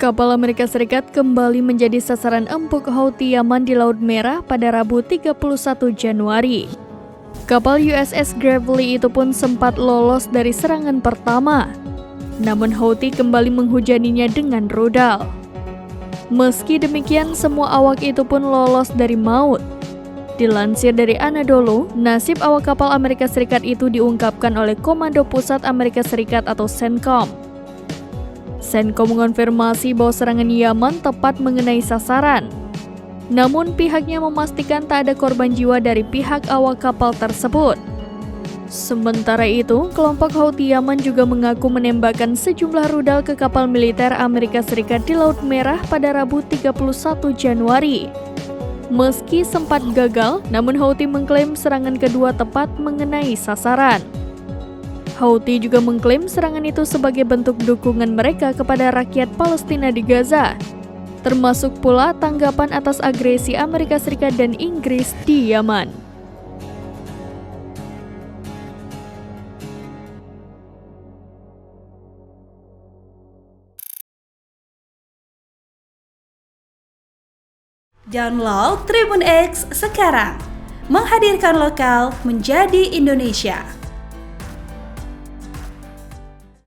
Kapal Amerika Serikat kembali menjadi sasaran empuk Houthi Yaman di Laut Merah pada Rabu 31 Januari. Kapal USS Gravely itu pun sempat lolos dari serangan pertama, namun Houthi kembali menghujaninya dengan rudal. Meski demikian, semua awak itu pun lolos dari maut. Dilansir dari Anadolu, nasib awak kapal Amerika Serikat itu diungkapkan oleh Komando Pusat Amerika Serikat atau CENTCOM. CENTCOM mengonfirmasi bahwa serangan Yaman tepat mengenai sasaran. Namun pihaknya memastikan tak ada korban jiwa dari pihak awak kapal tersebut. Sementara itu, kelompok Houthi Yaman juga mengaku menembakkan sejumlah rudal ke kapal militer Amerika Serikat di Laut Merah pada Rabu 31 Januari. Meski sempat gagal, namun Houthi mengklaim serangan kedua tepat mengenai sasaran. Houthi juga mengklaim serangan itu sebagai bentuk dukungan mereka kepada rakyat Palestina di Gaza, termasuk pula tanggapan atas agresi Amerika Serikat dan Inggris di Yaman. Download Tribun X sekarang, menghadirkan lokal menjadi Indonesia.